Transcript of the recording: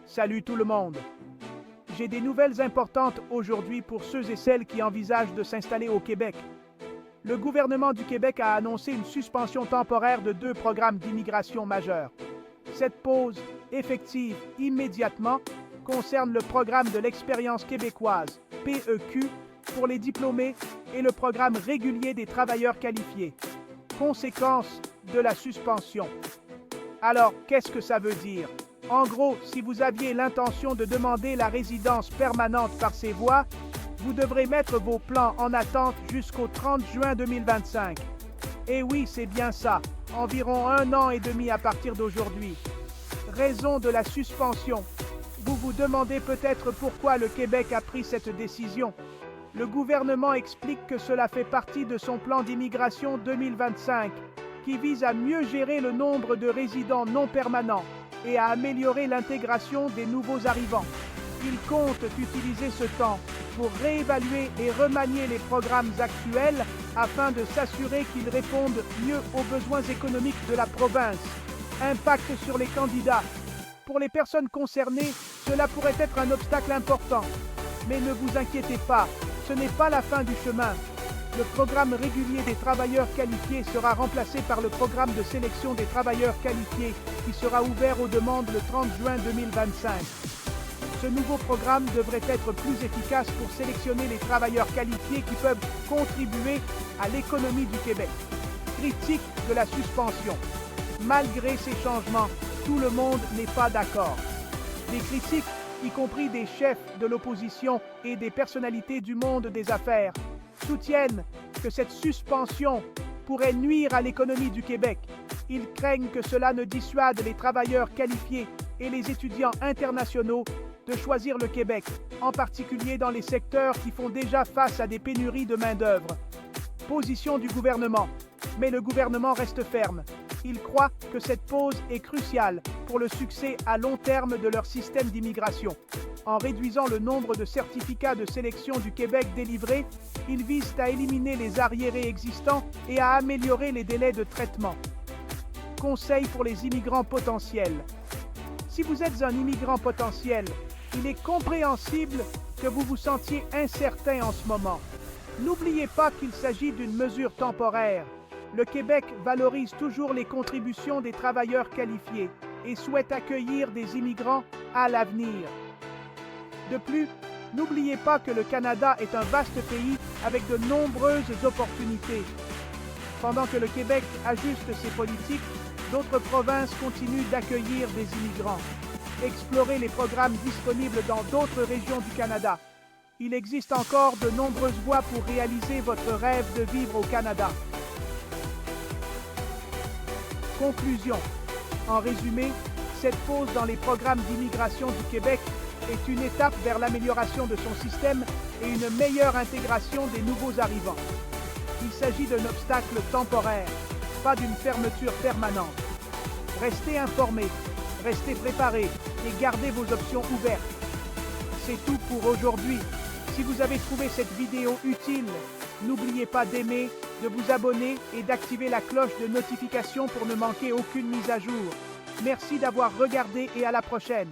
Salut tout le monde. J'ai des nouvelles importantes aujourd'hui pour ceux et celles qui envisagent de s'installer au Québec. Le gouvernement du Québec a annoncé une suspension temporaire de 2 programmes d'immigration majeurs. Cette pause, effective immédiatement, concerne le programme de l'expérience québécoise, PEQ, pour les diplômés et le programme régulier des travailleurs qualifiés. Conséquence de la suspension. Alors, qu'est-ce que ça veut dire? En gros, si vous aviez l'intention de demander la résidence permanente par ces voies, vous devrez mettre vos plans en attente jusqu'au 30 juin 2025. Et oui, c'est bien ça, environ 1 an et demi à partir d'aujourd'hui. Raison de la suspension. Vous vous demandez peut-être pourquoi le Québec a pris cette décision. Le gouvernement explique que cela fait partie de son plan d'immigration 2025, qui vise à mieux gérer le nombre de résidents non permanents et à améliorer l'intégration des nouveaux arrivants. Il compte utiliser ce temps pour réévaluer et remanier les programmes actuels afin de s'assurer qu'ils répondent mieux aux besoins économiques de la province. Impact sur les candidats. Pour les personnes concernées, cela pourrait être un obstacle important. Mais ne vous inquiétez pas, ce n'est pas la fin du chemin. Le programme régulier des travailleurs qualifiés sera remplacé par le programme de sélection des travailleurs qualifiés qui sera ouvert aux demandes le 30 juin 2025. Ce nouveau programme devrait être plus efficace pour sélectionner les travailleurs qualifiés qui peuvent contribuer à l'économie du Québec. Critique de la suspension. Malgré ces changements, tout le monde n'est pas d'accord. Les critiques, y compris des chefs de l'opposition et des personnalités du monde des affaires, soutiennent que cette suspension pourrait nuire à l'économie du Québec. Ils craignent que cela ne dissuade les travailleurs qualifiés et les étudiants internationaux de choisir le Québec, en particulier dans les secteurs qui font déjà face à des pénuries de main-d'œuvre. Position du gouvernement. Mais le gouvernement reste ferme. Il croit que cette pause est cruciale pour le succès à long terme de leur système d'immigration. En réduisant le nombre de certificats de sélection du Québec délivrés, ils visent à éliminer les arriérés existants et à améliorer les délais de traitement. Conseil pour les immigrants potentiels. Si vous êtes un immigrant potentiel, il est compréhensible que vous vous sentiez incertain en ce moment. N'oubliez pas qu'il s'agit d'une mesure temporaire. Le Québec valorise toujours les contributions des travailleurs qualifiés et souhaite accueillir des immigrants à l'avenir. De plus, n'oubliez pas que le Canada est un vaste pays avec de nombreuses opportunités. Pendant que le Québec ajuste ses politiques, d'autres provinces continuent d'accueillir des immigrants. Explorez les programmes disponibles dans d'autres régions du Canada. Il existe encore de nombreuses voies pour réaliser votre rêve de vivre au Canada. Conclusion. En résumé, cette pause dans les programmes d'immigration du Québec est une étape vers l'amélioration de son système et une meilleure intégration des nouveaux arrivants. Il s'agit d'un obstacle temporaire, pas d'une fermeture permanente. Restez informés, restez préparés et gardez vos options ouvertes. C'est tout pour aujourd'hui. Si vous avez trouvé cette vidéo utile, n'oubliez pas d'aimer, de vous abonner et d'activer la cloche de notification pour ne manquer aucune mise à jour. Merci d'avoir regardé et à la prochaine.